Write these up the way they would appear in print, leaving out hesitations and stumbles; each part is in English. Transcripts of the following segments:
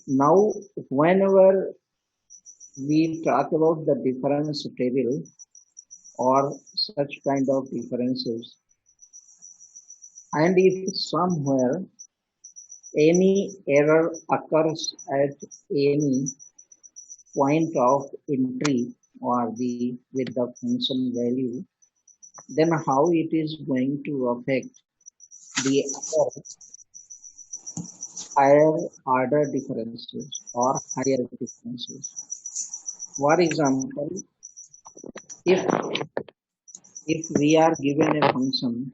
Now, whenever we talk about the difference table or such kind of differences, and if somewhere any error occurs at any point of entry or the with the function value, then how it is going to affect the higher order differences or higher differences. For example, if we are given a function,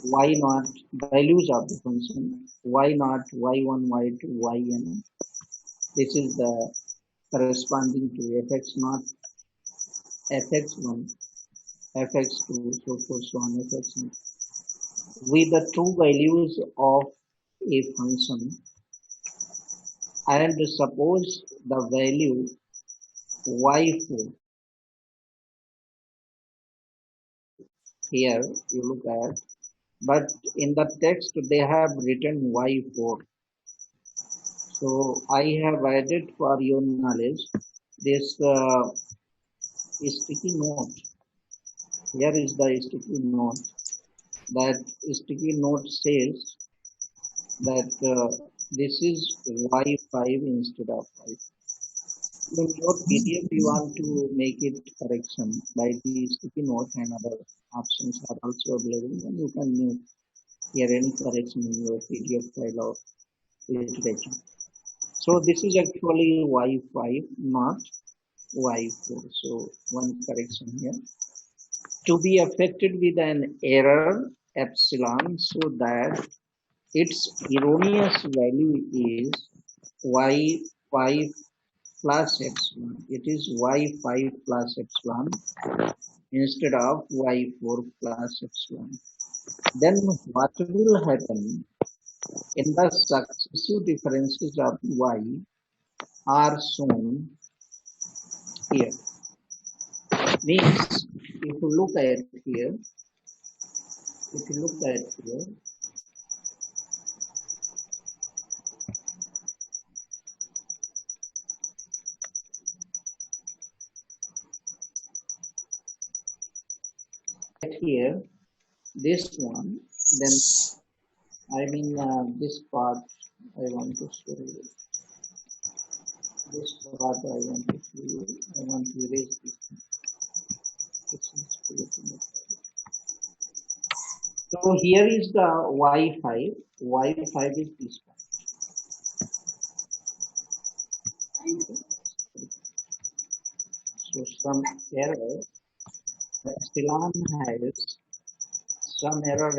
why not values of the function, why not y1, y2, yn, this is the corresponding to fx0, fx1, fx2, so forth, so on, fxn, with the true values of a function, and suppose the value y4, here you look at, but in the text they have written y4. So I have added for your knowledge this sticky note. Here is the sticky note. That sticky note says that this is y5 instead of 5. In your PDF, you want to make it correction by the sticky note, and other options are also available, and you can make here any correction in your PDF file of literature. So this is actually y5, not y4. So one correction here. To be affected with an error epsilon, so that its erroneous value is y5 plus epsilon. It is y5 plus epsilon instead of y4 plus epsilon. Then what will happen in the successive differences of y are shown here. Means if you look at here, this one, then this part I want to show you. This part I want to show you. I want to erase this. So here is the y5. Y5 is this one. So some error epsilon has some error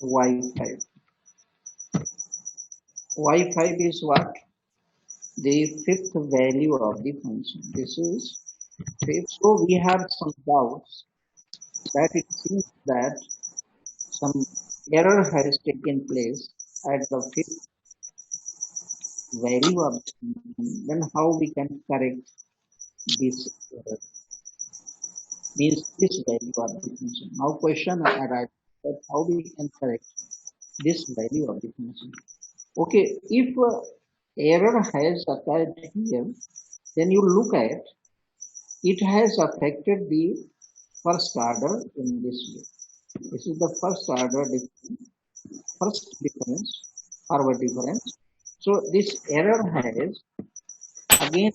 y5. Y5 is what? The fifth value of the function. This is fifth. So we have some doubts that it seems that some error has taken place at the fifth value of the function. Then how we can correct this error? Means this value of the function. Now question arises that how we can correct this value of the function. Okay, if error has occurred here, then you look at it has affected the first order in this way. This is the first order difference, forward difference. So this error has again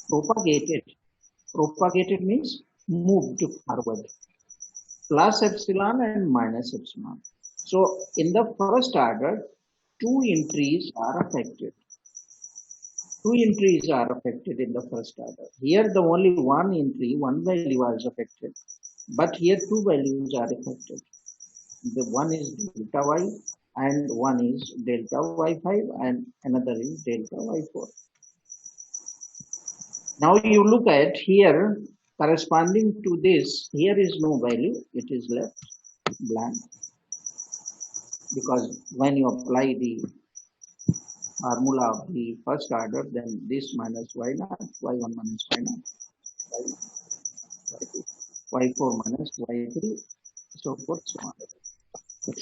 propagated means moved forward, plus epsilon and minus epsilon. So in the first order, two entries are affected. In the first order. Here the only one entry, one value is affected, but here two values are affected. The one is delta y and one is delta y5 and another is delta y4. Now you look at here, corresponding to this, here is no value, it is left blank, because when you apply the formula of the first order, then this minus y naught, y1 minus y naught, y4 minus y3, so forth, so on.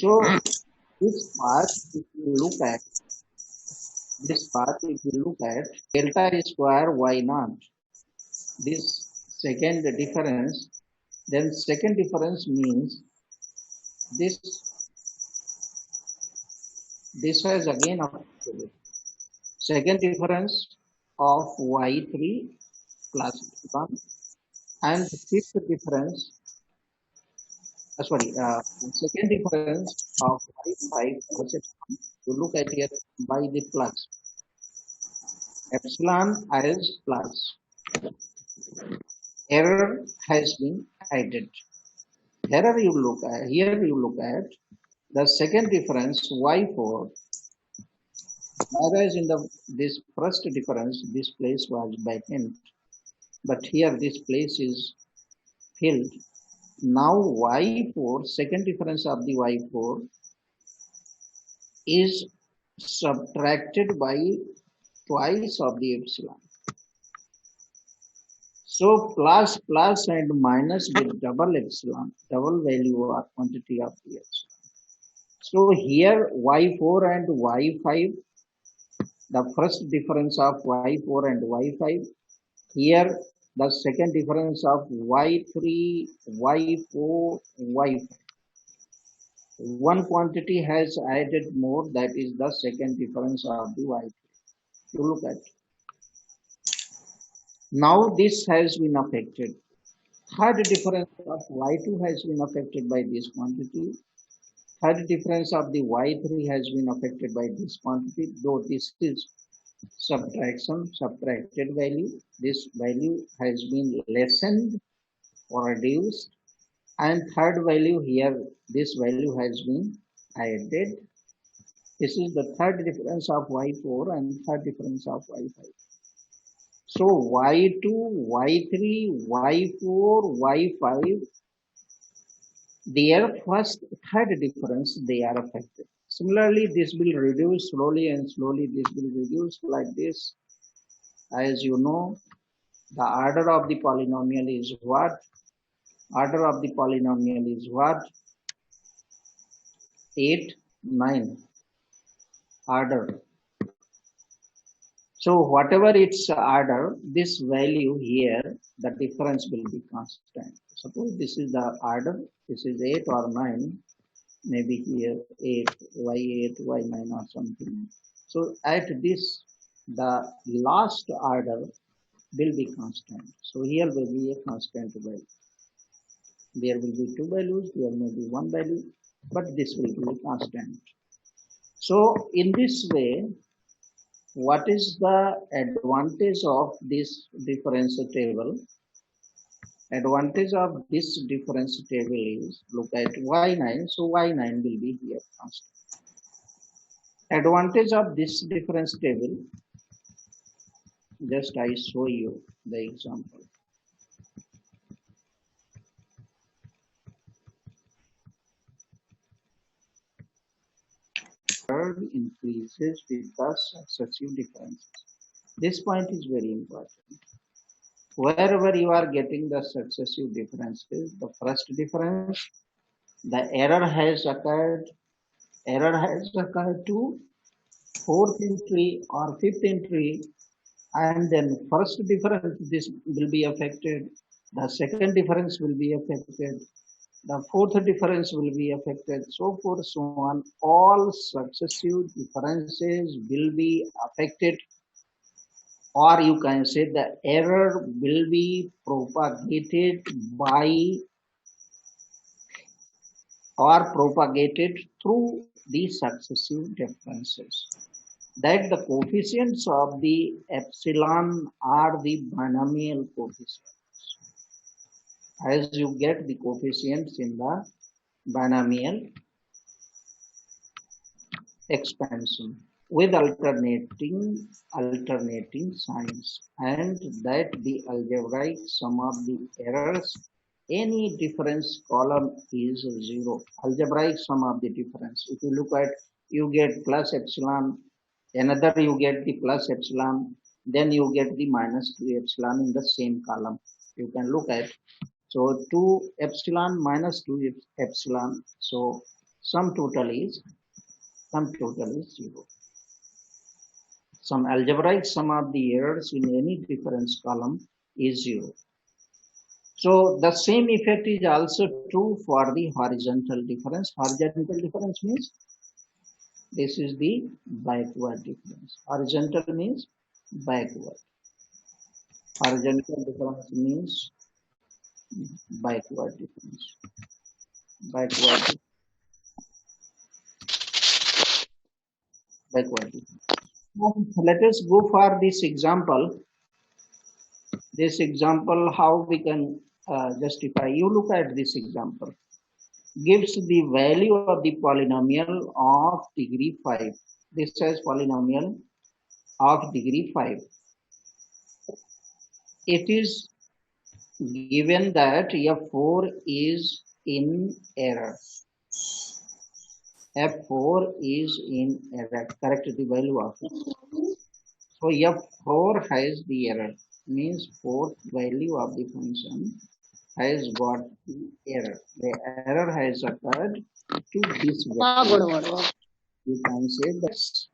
So this part, if you look at delta square y naught, this second difference, then second difference means this has again affected it. Second difference of y3 plus 1, and fifth difference, second difference of y5 plus epsilon, you look at here by the plus, epsilon as plus, error has been added. Here you look at the second difference y4, whereas in this first difference this place was vacant, but here this place is filled. Now y4, second difference of the y4 is subtracted by twice of the epsilon. So plus and minus with double epsilon, double value or quantity of the epsilon. So here y4 and y5, the first difference of y4 and y5, here the second difference of y3, y4, y5. One quantity has added more, that is the second difference of the y3. You look at. Now this has been affected. Third difference of y2 has been affected by this quantity. Third difference of the y3 has been affected by this quantity, though this is subtracted value. This value has been lessened or reduced. And third value here, this value has been added. This is the third difference of y4 and third difference of y5. So y2, y3, y4, y5, their third difference, they are affected. Similarly, this will reduce slowly and slowly. This will reduce like this. As you know, the order of the polynomial is what? Order of the polynomial is what? 8, 9. Order. So whatever its order, this value here, the difference will be constant. Suppose this is the order, this is 8 or 9, maybe here 8, y8, y9 or something. So at this, the last order will be constant. So here will be a constant value. There will be two values, there may be one value, but this will be constant. So in this way, what is the advantage of this difference table? Advantage of this difference table is, look at y9, so y9 will be here constant. Advantage of this difference table, just I show you the example. Increases with the successive differences. This point is very important. Wherever you are getting the successive differences, the first difference, the error has occurred to fourth entry or fifth entry, and then first difference, this will be affected, the second difference will be affected, the fourth difference will be affected, so forth, so on. All successive differences will be affected, or you can say the error will be propagated through the successive differences. That the coefficients of the epsilon are the binomial coefficients. As you get the coefficients in the binomial expansion with alternating signs, and that the algebraic sum of the errors, any difference column is 0. Algebraic sum of the difference. If you look at, you get plus epsilon Another you get the plus epsilon, then you get the minus 2 epsilon in the same column. You can look at. So 2 epsilon minus 2 epsilon. So sum total is 0. Some algebraic sum of the errors in any difference column is 0. So the same effect is also true for the horizontal difference. Horizontal difference means this is the backward difference. Horizontal means backward. Horizontal difference means backward difference. Backward, backward difference. Now, let us go for this example. This example, how we can justify. You look at this example. Gives the value of the polynomial of degree 5. This says polynomial of degree 5. It is given that F4 is in error. F4 is in error. Correct the value of it. So F4 has the error. Means fourth value of the function has got the error. The error has occurred to this value. You can say this.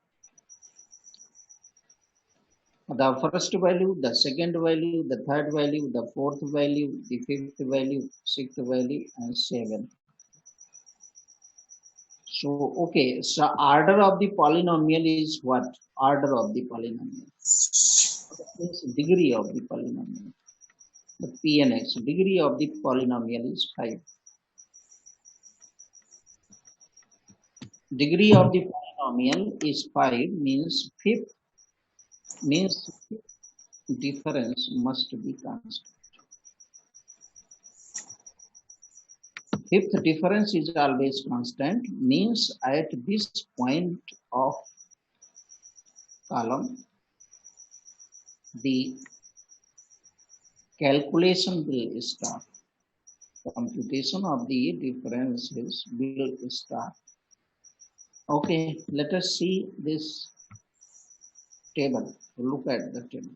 The first value, the second value, the third value, the fourth value, the fifth value, sixth value, and seventh. So, okay, so order of the polynomial is what? Order of the polynomial. Means degree of the polynomial. The PNX, degree of the polynomial is 5. Degree of the polynomial is 5 means fifth difference must be constant. Fifth difference is always constant means at this point of column the calculation will start. Computation of the differences will start. Okay, let us see this table. Look at the table.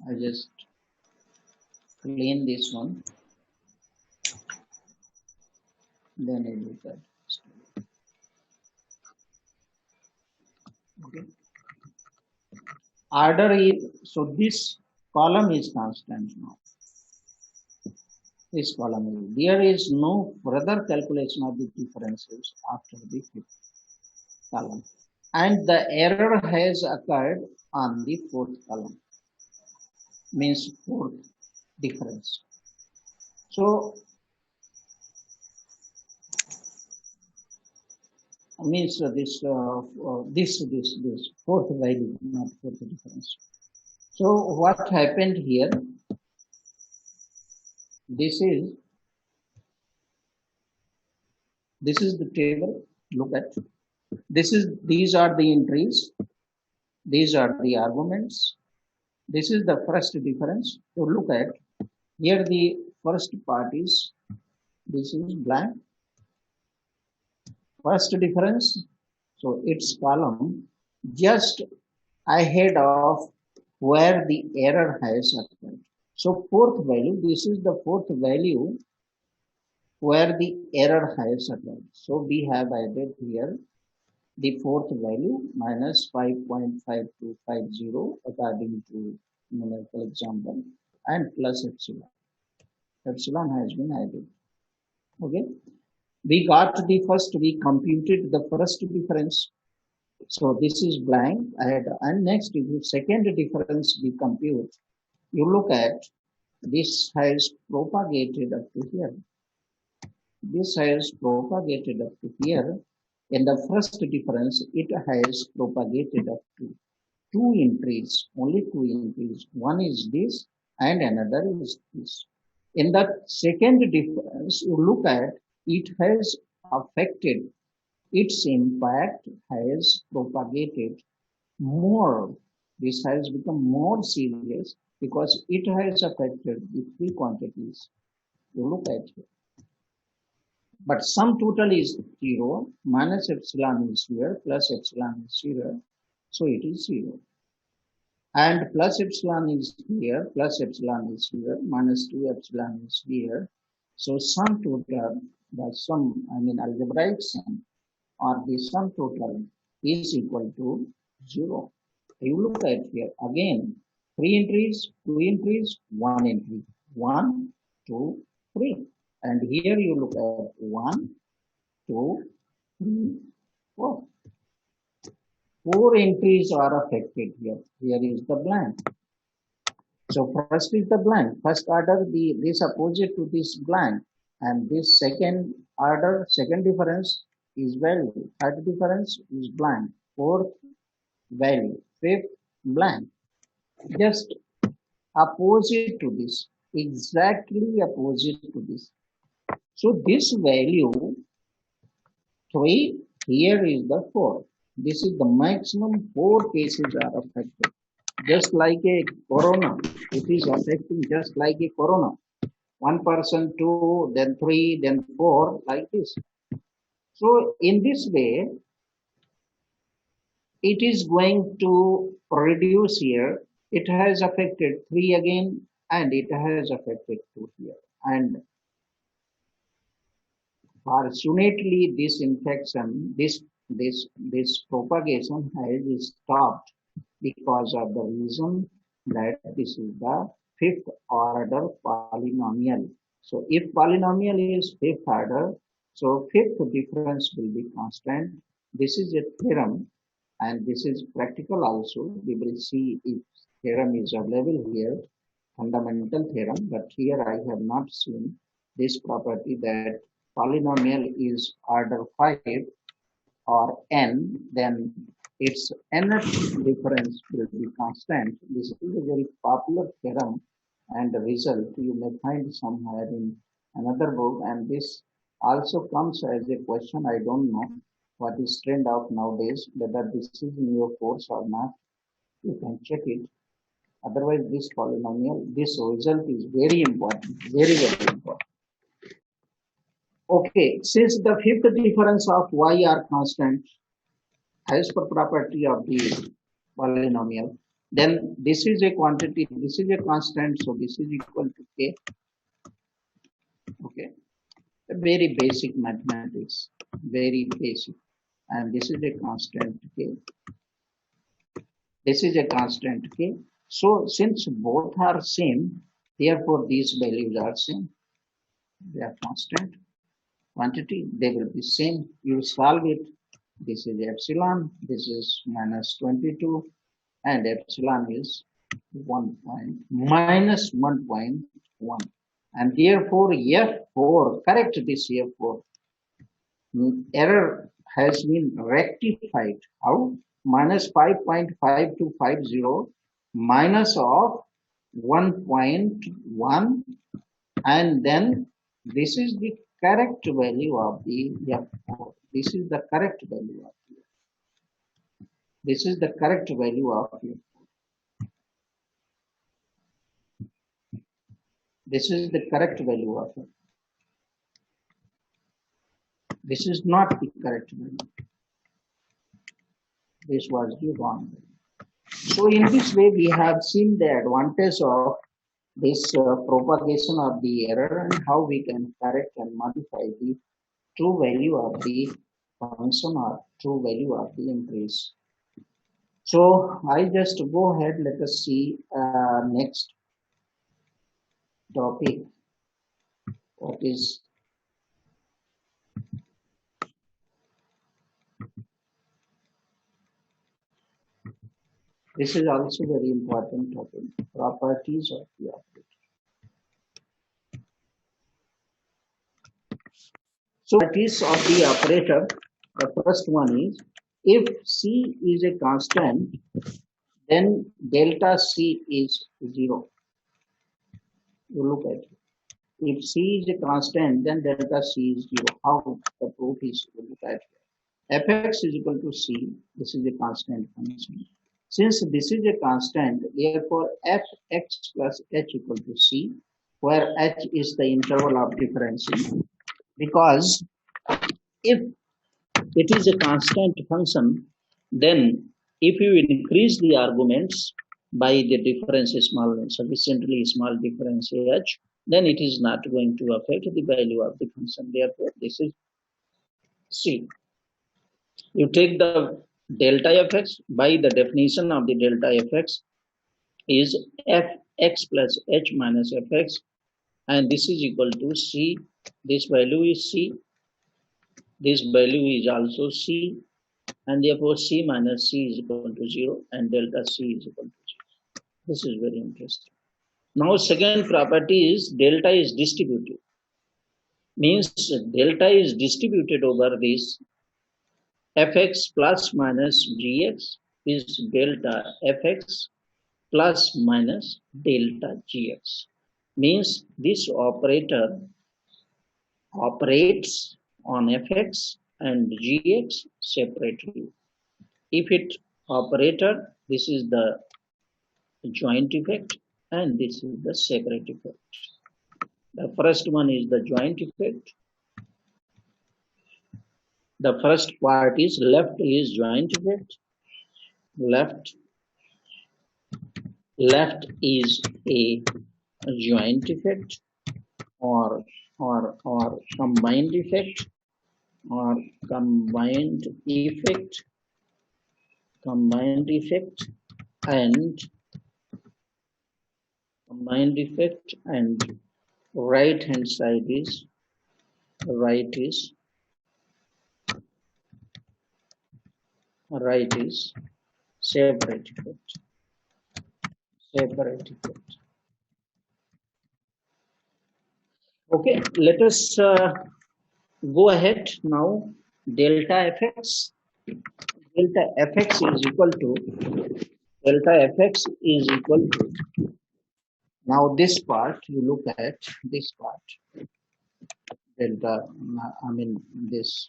I just clean this one. Then I look at it. Okay. Order is, so this column is constant now. This column is, there is no further calculation of the differences after the fifth column. And the error has occurred on the fourth column. Means fourth difference. So means this fourth value, not fourth difference. So what happened here? This is the table. Look at these are the entries. These are the arguments. This is the first difference. So look at here. The first part is this is blank. First difference. So its column just ahead of where the error has occurred. So fourth value, this is the fourth value where the error has occurred. So we have added here the fourth value minus 5.5250 according to numerical example and plus epsilon. Epsilon has been added. Okay. We got the first, we computed the first difference. So this is blank and next the second difference we compute. You look at this has propagated up to here. This has propagated up to here. In the first difference, it has propagated up to two entries, only two entries. One is this and another is this. In the second difference, you look at it has affected, its impact has propagated more. This has become more serious because it has affected the three quantities. You look at it. But sum total is 0, minus epsilon is here, plus epsilon is here, so it is 0. And plus epsilon is here, plus epsilon is here, minus 2 epsilon is here. So sum total, the sum, algebraic sum, or the sum total is equal to 0. You look at here again, 3 entries, 2 entries, 1 entry, 1, 2, 3. And here you look at 1, 2, 3, 4. 4 entries are affected here. Here is the blank. So first is the blank. First order, this opposite to this blank. And this second order, second difference is value. Third difference is blank. Fourth, value. Fifth, blank. Just opposite to this. Exactly opposite to this. So this value 3, here is the 4. This is the maximum 4 cases are affected. Just like a corona, it is affecting just like a corona. 1 person, 2, then 3, then 4, like this. So in this way, it is going to reduce here. It has affected 3 again, and it has affected 2 here. And fortunately, this infection, this propagation has stopped because of the reason that this is the fifth order polynomial. So if polynomial is fifth order, so fifth difference will be constant. This is a theorem, and this is practical also. We will see if theorem is available here, fundamental theorem, but here I have not seen this property that polynomial is order 5 or n, then its nth difference will be constant. This is a very popular theorem, and the result you may find somewhere in another book, and this also comes as a question. I don't know what is trend of nowadays, whether this is in your course or not. You can check it. Otherwise, this polynomial, this result is very important, very, very important. Okay, since the fifth difference of y are constant, as per property of the polynomial, then this is a quantity, this is a constant, so this is equal to k. Okay, a very basic mathematics, very basic, and this is a constant k. This is a constant k. So since both are same, therefore these values are same. They are constant quantity, they will be same. You solve it. This is epsilon, this is minus 22, and epsilon is 1 point, minus 1.1. And therefore, F4, correct this F4. Error has been rectified. How? Minus 5.5250 minus of 1.1, and then this is the correct value of the F4. This is the correct value of the F4. This is the correct value of F4. This is the correct value of it. This is not the correct value. This was the wrong value. So in this way, we have seen the advantage of this propagation of the error and how we can correct and modify the true value of the function or true value of the increase. So I just go ahead. Let us see next topic. What is this is also very important topic. Properties of the operator. So properties of the operator. The first one is if C is a constant, then delta C is 0. You look at it. If C is a constant, then delta C is 0. How the proof is to look at it. Fx is equal to C. This is a constant function. Since this is a constant, therefore fx plus h equal to C, where h is the interval of difference. Because If it is a constant function, then if you increase the arguments by the difference small, sufficiently small difference h, then it is not going to affect the value of the function. Therefore, this is C. You take the delta fx. By the definition of the delta fx is fx plus h minus fx, and this is equal to C. This value is C. This value is also C, and therefore C minus C is equal to 0, and delta C is equal to 0. This is very interesting. Now, second property is delta is distributed. Means delta is distributed over this fx plus minus gx is delta fx plus minus delta gx. Means this operator operates on fx and gx separately. If it operator, this is the joint effect, and this is the separate effect. The first one is the joint effect. The first part is left is joint effect. Left is a joint effect or combined effect or combined effect and right hand side is separate effect. Okay, let us go ahead now. Delta fx. Delta fx is equal to now this part. You look at this part. Delta, I mean this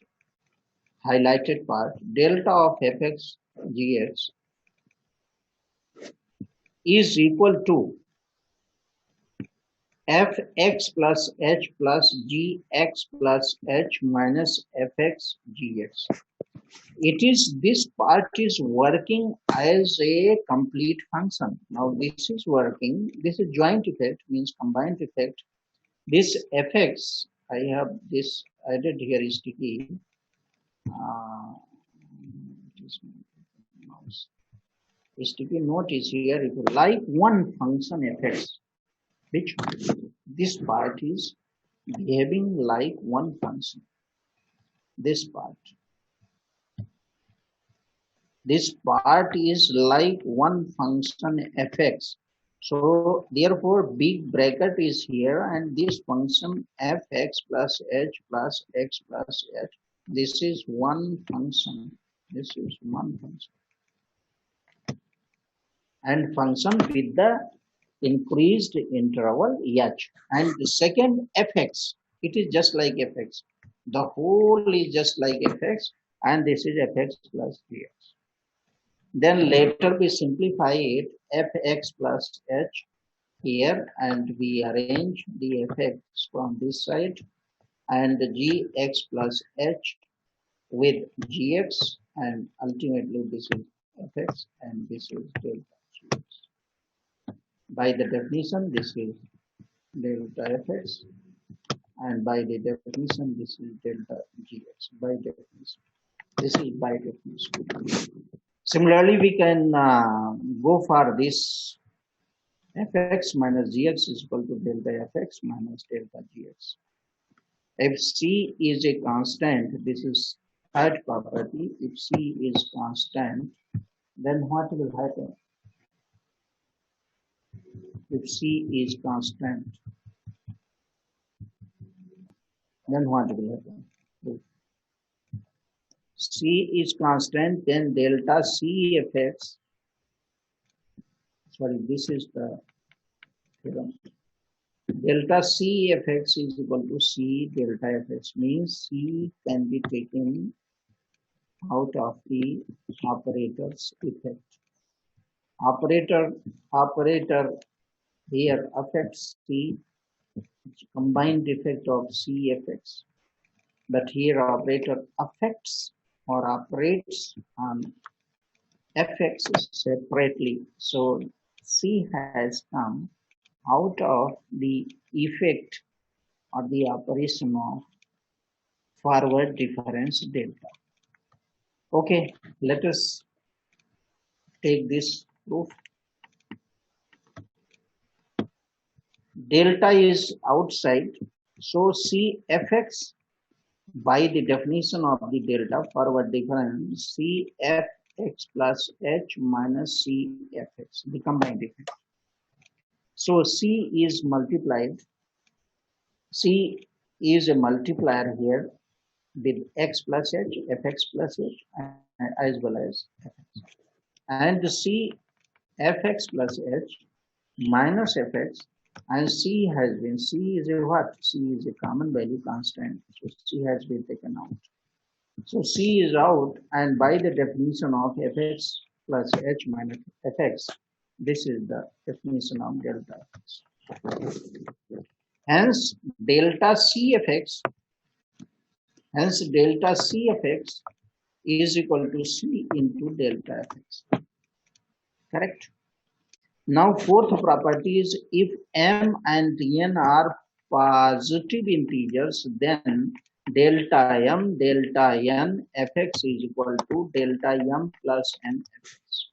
highlighted part. Delta of fx gx is equal to fx plus h plus gx plus h minus fx gx. It is this part is working as a complete function. Now this is working. This is joint effect, means combined effect. This fx, I have this added here is sticky. Sticky note is here. If you like one function fx, which this part is behaving like one function. This part is like one function fx. So therefore big bracket is here, and this function fx plus h plus x plus h, this is one function. And function with the increased interval h. And the second fx, it is just like fx. The whole is just like fx, and this is fx plus gx. Then later we simplify it, fx plus h here, and we arrange the fx from this side, and the gx plus h with gx, and ultimately this is fx and this is delta gx. By the definition, this is delta fx, and by the definition, this is delta gx. By definition, this is by definition. Similarly, we can go for this fx minus gx is equal to delta fx minus delta gx. If c is a constant, this is third property. If c is constant, then what will happen? If c is constant, then what will happen? If c is constant, then delta c fx. Sorry, this is the theorem. Delta c fx is equal to c delta fx, means c can be taken out of the operator's effect. Operator here affects c, combined effect of c fx. but here operator affects or operates on fx separately. So C has come out of the effect or the operation of forward difference delta. Okay, let us take this proof. Delta is outside, so Cfx by the definition of the delta forward difference Cfx plus H minus Cfx, the combined effect. So C is multiplied. C is a multiplier here with x plus h, fx plus h, as well as fx. And C fx plus h minus fx, and C has been, C is a what? C is a common value constant, so C has been taken out. So C is out, and by the definition of fx plus h minus fx, this is the definition of delta fx. Hence, delta Cfx, delta Cfx is equal to C into delta fx. Correct? Now, fourth property is if m and n are positive integers, then delta m, delta n fx is equal to delta m plus n fx.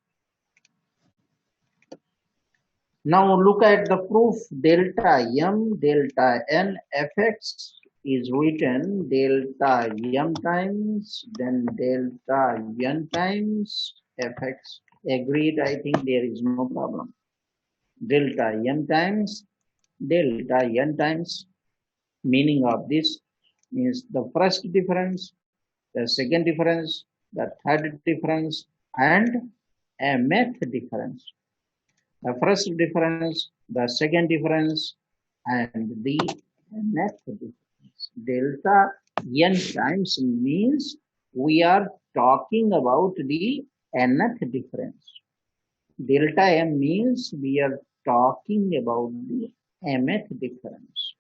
Now, look at the proof. Delta m, delta n fx is written delta m times, then delta n times fx. Agreed? I think there is no problem. Delta m times delta n times. Meaning of this means the first difference, the second difference, the third difference, and a mth difference. The first difference, the second difference, and the nth difference. Delta n times means we are talking about the nth difference. Delta m means we are talking about the mth difference.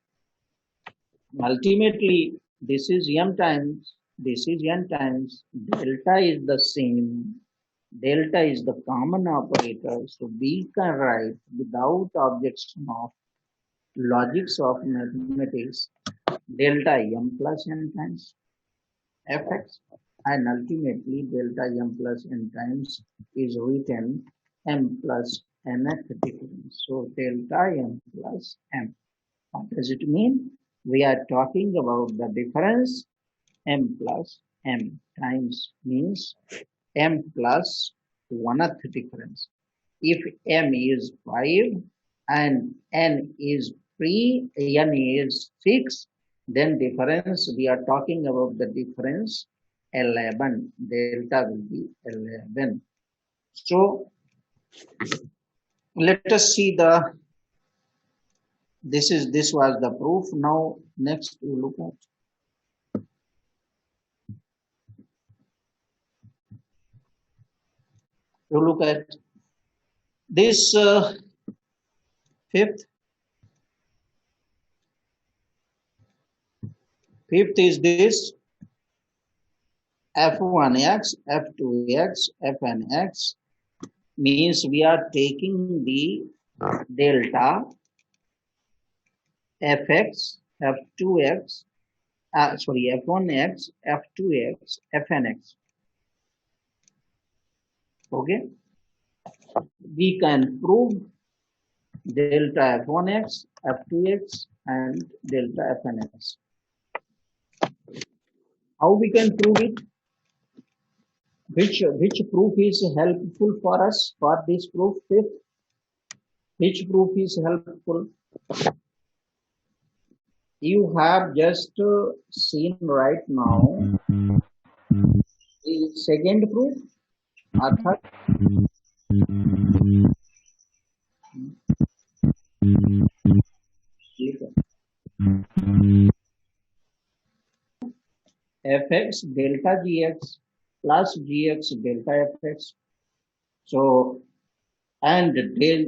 Ultimately, this is m times, this is n times, delta is the same, delta is the common operator, so we can write without objection of logics of mathematics, delta m plus n times fx, and ultimately delta m plus n times is written m plus nth difference. So delta m plus m. What does it mean? We are talking about the difference m plus m times means m plus 1th difference. If m is 5 and n is 3, n is 6, then difference, we are talking about the difference 11. Delta will be 11. So let us see the, this was the proof. Now next we look at this fifth is this f1x, f2x, fnx, means we are taking the delta fx, f2x, f1x, f2x, fnx. Okay, we can prove delta f1x, f2x, and delta fnx. How we can prove it? Which proof is helpful for us for this proof? Fifth, which proof is helpful? You have just seen right now the second proof, third. Fx delta gx plus gx delta fx. So, and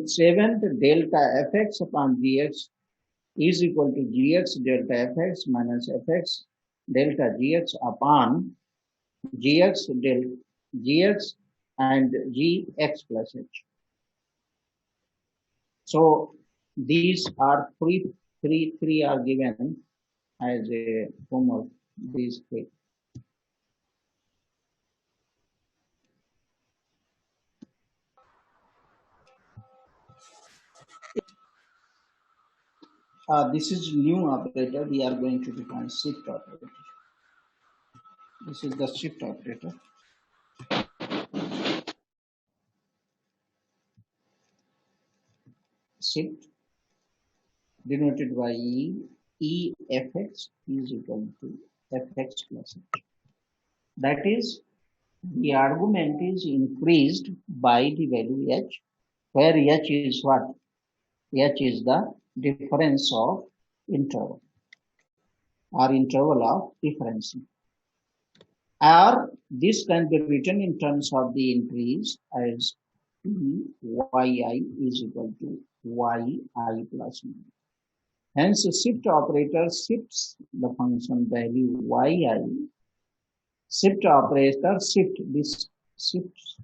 seventh delta fx upon gx is equal to gx delta fx minus fx delta gx upon gx del gx and gx plus h. So these are three are given as a homework. These three. This is new operator. We are going to define shift operator. This is the shift operator. Shift denoted by Fx is equal to Fx plus h. That is, the argument is increased by the value h, where h is what? H is the difference of interval or interval of difference. Or this can be written in terms of the increase as yi is equal to yi plus 1. Hence, the shift operator shifts the function value yi. Shift operator shift this shift.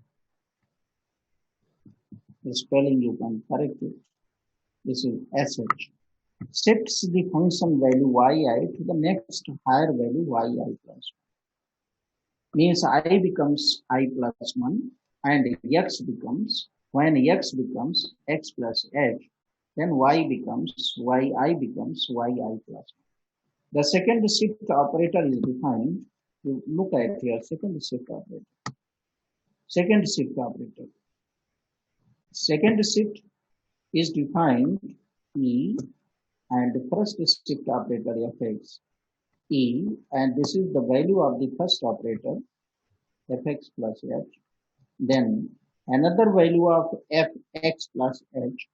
The spelling you can correct it. This is sh. Shifts the function value yi to the next higher value yi plus 1. Means I becomes I plus 1 and x becomes, when x becomes x plus h, then y becomes yi becomes yi plus 1. The second shift operator is defined. You look at here, second shift operator. Second shift operator. Second shift is defined E, and the first shift operator fx E, and this is the value of the first operator fx plus h. Then another value of fx plus h.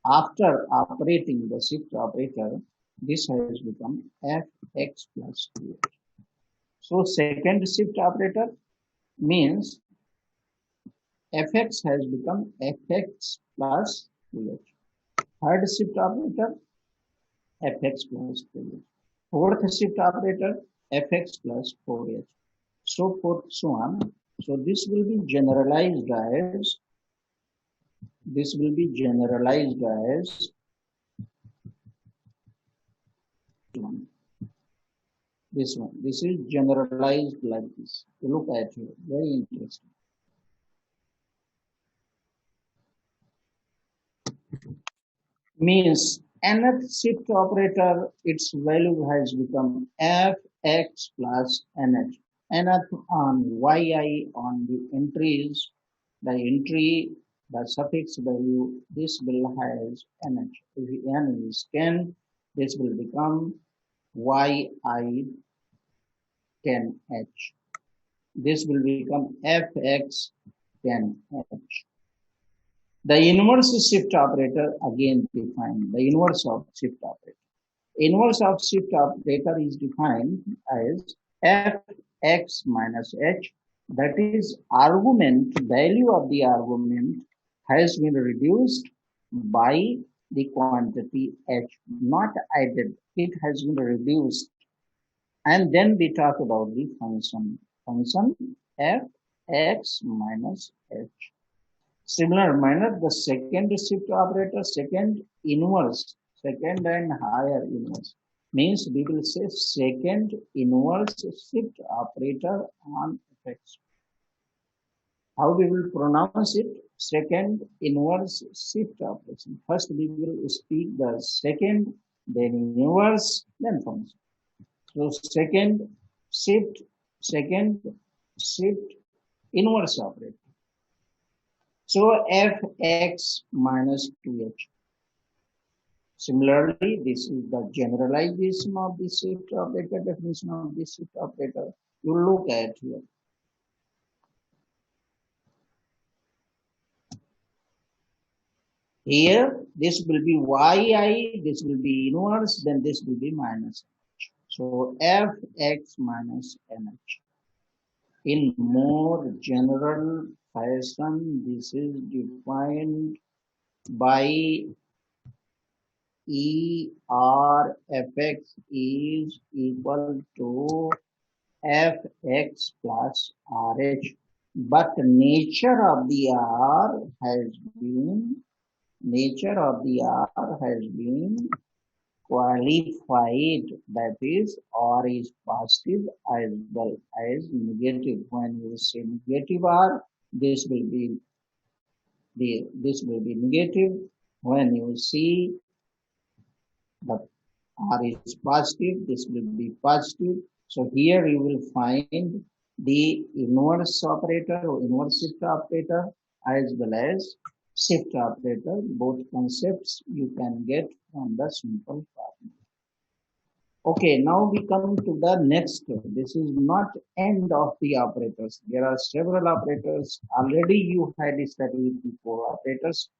After operating the shift operator, this has become fx plus 2h. So second shift operator means fx has become fx plus 2h. Third shift operator fx plus 3h. Fourth shift operator fx plus 4h. So forth, so on. So this will be generalized as this will be generalized as this one. This is generalized like this. Look at it. Very interesting. Means nth shift operator, its value has become fx plus nh. Nth on yi on the entries, the entry, the suffix value, this will has nh. If n is 10, this will become yi 10h. This will become fx 10h. The inverse shift operator again defined. The inverse of shift operator. Inverse of shift operator is defined as fx minus h. That is, argument, value of the argument has been reduced by the quantity h, not added. It has been reduced. And then we talk about the function. Function fx minus h. Similar manner, the second shift operator, second inverse, second and higher inverse, means we will say second inverse shift operator on fx. How we will pronounce it? Second inverse shift operation. First we will speak the second, then inverse, then function. So second shift inverse operator. So fx minus 2h. Similarly, this is the generalization of the shift operator, definition of the shift operator. You look at here. Here, this will be yi, this will be inverse, then this will be minus h. So fx minus nh. In more general fashion, this is defined by Fx is equal to Fx plus RH. But nature of the R has been qualified, that is R is positive as well as negative. When you say negative R, this will be negative. When you see the R is positive, this will be positive. So here you will find the inverse operator or inverse shift operator as well as shift operator. Both concepts you can get from the simple formula. Okay, now we come to the next. This is not end of the operators. There are several operators. Already you had studied before operators.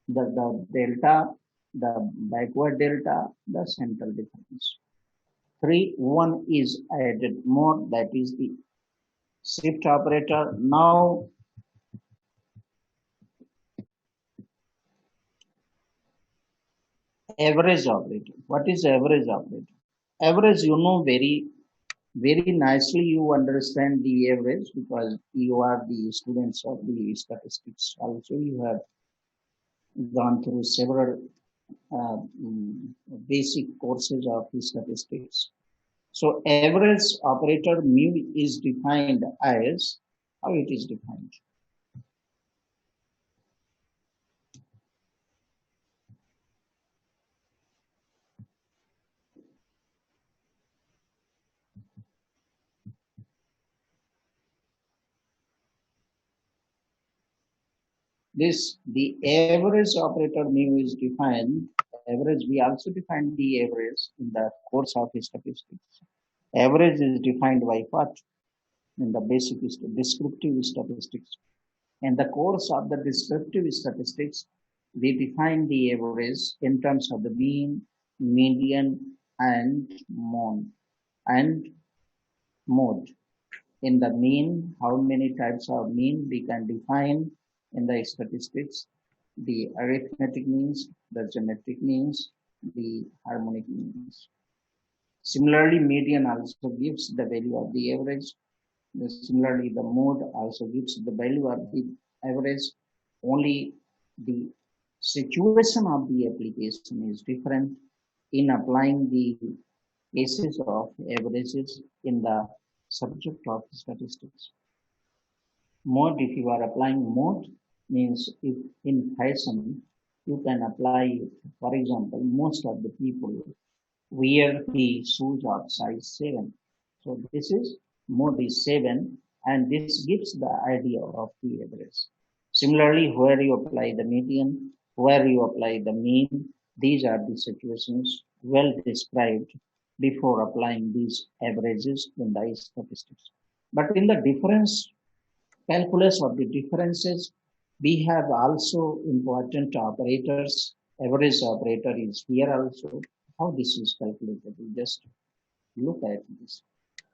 The delta, the backward delta, the central difference. One is added more, that is the shift operator. Now average operator. What is average operator? Average, you know very nicely, you understand the average because you are the students of the statistics. Also, you have gone through several basic courses of statistics. So average operator mu is defined as, how it is defined? The average operator mu is defined, average, we also defined the average in the course of statistics. Average is defined by what? In the basic descriptive statistics. In the course of the descriptive statistics, we define the average in terms of the mean, median, and mode. In the mean, how many types of mean we can define in the statistics? The arithmetic means, the geometric means, the harmonic means. Similarly, median also gives the value of the average. Similarly, the mode also gives the value of the average. Only the situation of the application is different in applying the cases of averages in the subject of statistics. Mode, if you are applying mode, means if in fashion, you can apply, for example, most of the people wear the shoes of size 7. So this is mode is 7, and this gives the idea of the average. Similarly, where you apply the median, where you apply the mean, these are the situations well described before applying these averages in the statistics. But in the difference calculus of the differences, we have also important operators. Average operator is here also. How this is calculated? We just look at this.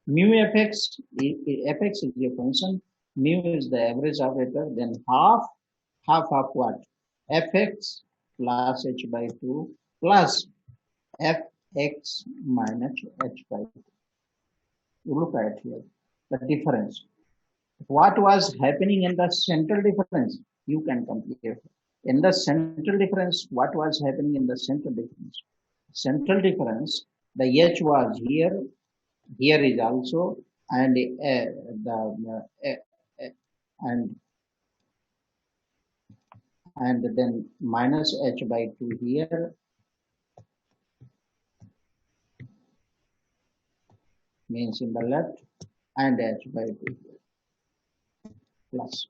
Mu fx is a function. Mu is the average operator. Then half of what? Fx plus h by 2 plus fx minus h by 2. You look at here the difference. What was happening in the central difference? You can compare. In the central difference, what was happening in the central difference? Central difference, the h was here, here is also, and and then minus h by 2 here, means in the left, and h by 2 here, plus.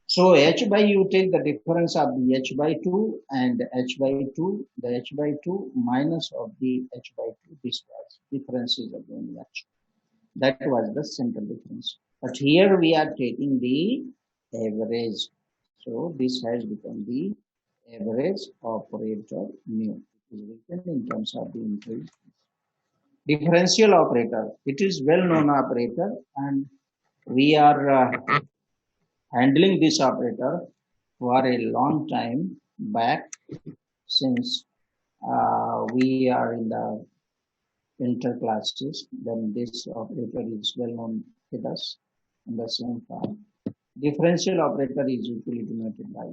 So h by, you take the difference of the h by 2 and h by 2, the h by 2 minus of the h by 2, this was difference is again h. That was the central difference. But here we are taking the average. So this has become the average operator mu. It is written in terms of the increase. Differential operator. It is well-known operator, and we are handling this operator for a long time back, since we are in the inter classes, then this operator is well known with us in the same form. Differential operator is usually denoted by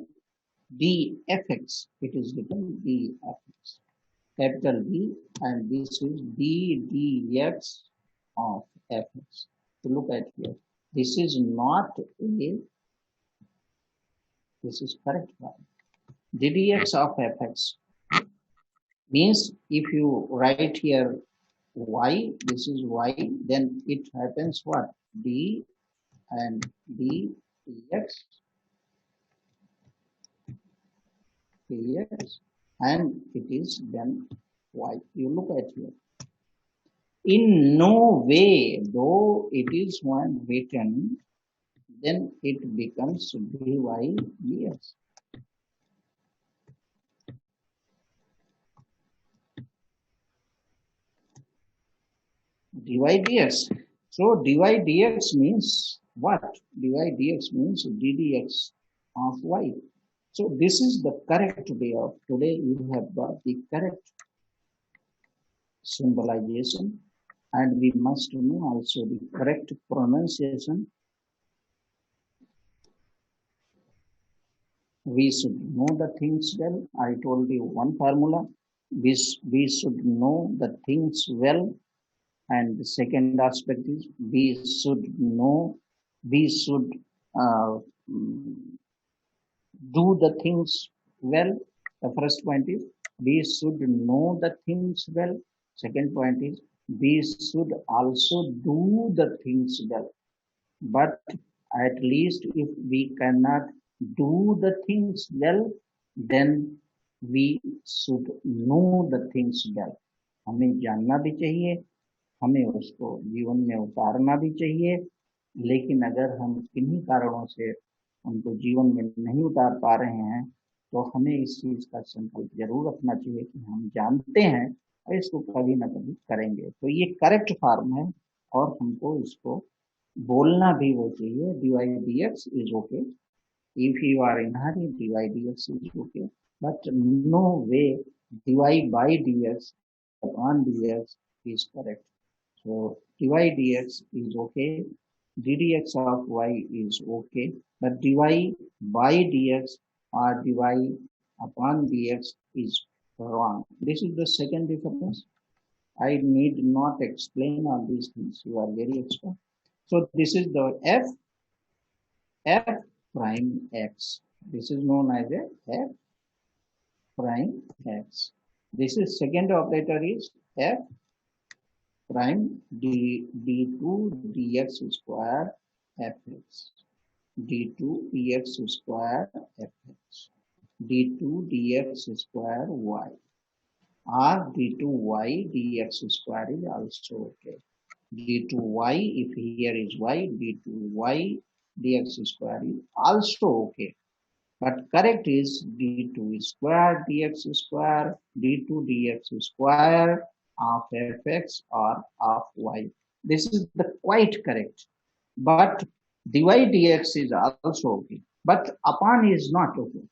dfx. It is written dfx, capital D, and this is d dx of fx. So look at here. This is not a, this is correct one. ddx of fx means if you write here y, this is y, then it happens what? D and d dx dx, and it is then y. You look at here. In no way, though it is one written, then it becomes dy dx. Dy dx. So dy dx means what? Dy dx means ddx of y. So this is the correct way of today. You have got the correct symbolization, and we must know also the correct pronunciation. We should know the things well. I told you one formula. We should know the things well. And the second aspect is we should know, we should uh, do the things well. The first point is we should know the things well. Second point is we should also do the things well. But at least if we cannot do the things well, then we should know the things well. हमें जानना भी चाहिए, हमें उसको जीवन में उतारना भी चाहिए, लेकिन अगर हम किन्हीं कारणों से उनको जीवन में नहीं उतार पा रहे हैं, तो हमें इस चीज का संकल्प जरूर रखना चाहिए कि हम जानते हैं और इसको कभी ना कभी करेंगे. तो ये करेक्ट फॉर्म है और हमको इसको बोलना भी वो चाहिए. dy dx is okay. If you are in hurry, dy dx is okay. But no way dy by dx upon dx is correct. So dy dx is okay, ddx of y is okay, but dy by dx or dy upon dx is wrong. This is the second difference. I need not explain all these things. You are very expert. So this is the f prime x. This is known as a f prime x. This is second operator is f prime d2 dx square fx, d2 dx square fx, d2 dx square y, or d2y dx square is also okay. d2y, if here is y, d2y dx square is also okay. But correct is d2 square dx square, d2 dx square of fx or of y. This is the quite correct. But dy dx is also okay. But upon is not okay.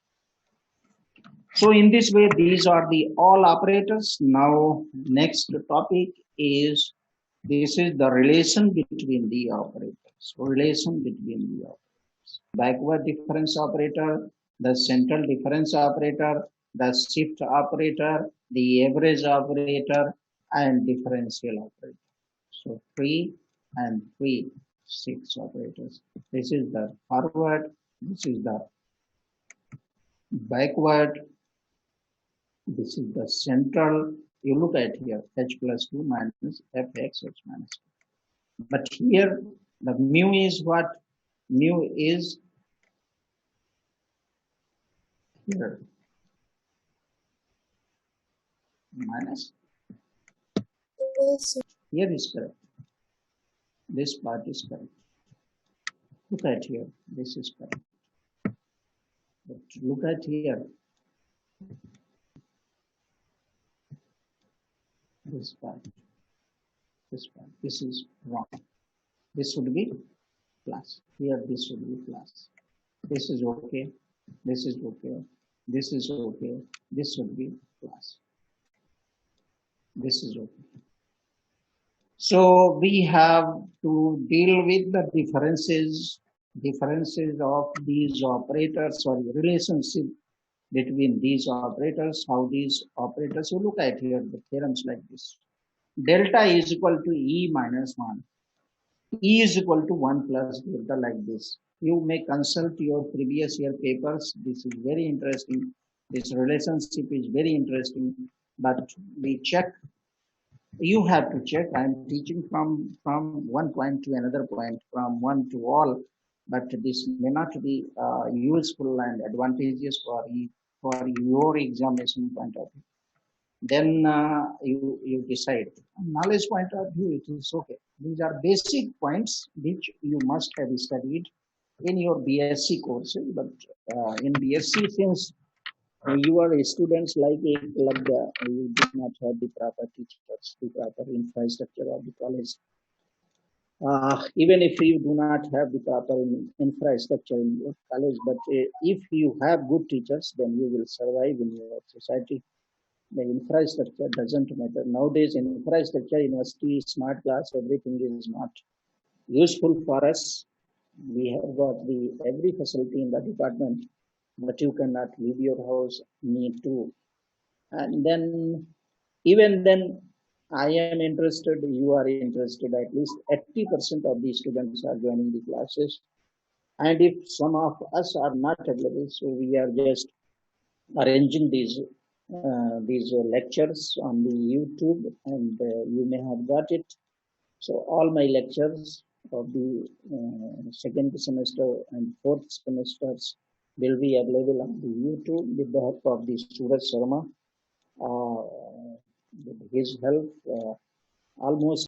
So in this way, these are the all operators. Now next topic is, this is the relation between the operators. Relation between the operators. Backward difference operator, the central difference operator, the shift operator, the average operator, and differential operator. So 3 and 3, 6 operators. This is the forward, this is the backward, this is the central. You look at here, h plus 2 minus fx h minus 2. But here the mu is what? Mu is here minus. Here is correct. This part is correct. Look at here. This is correct. But look at here. This part. This part. This is wrong. This should be plus. Here this should be plus. This is okay. This is okay. This is okay. This should be plus. This is okay. So we have to deal with the differences of these operators or relationship between these operators, how these operators, you look at here the theorems like this. Delta is equal to E minus 1. E is equal to 1 plus delta like this. You may consult your previous year papers. This is very interesting. This relationship is very interesting. But we check, you have to check. I'm teaching from one point to another point, from one to all, but this may not be useful and advantageous for your examination point of view. Then you decide. Knowledge point of view, it is okay. These are basic points which you must have studied in your BSc courses, but in BSc, since you are students you do not have the proper teachers, the proper infrastructure of the college. Even if you do not have the proper infrastructure in your college, but if you have good teachers, then you will survive in your society. The infrastructure doesn't matter. Nowadays, infrastructure, university, smart class, everything is not useful for us. We have got the every facility in the department, but you cannot leave your house, need to. And then, even then, I am interested, you are interested, at least 80% of the students are joining the classes. And if some of us are not available, so we are just arranging these lectures on the YouTube, and you may have got it. So all my lectures of the second semester and fourth semesters will be available on the YouTube with the help of the Suraj Sharma. With his help, almost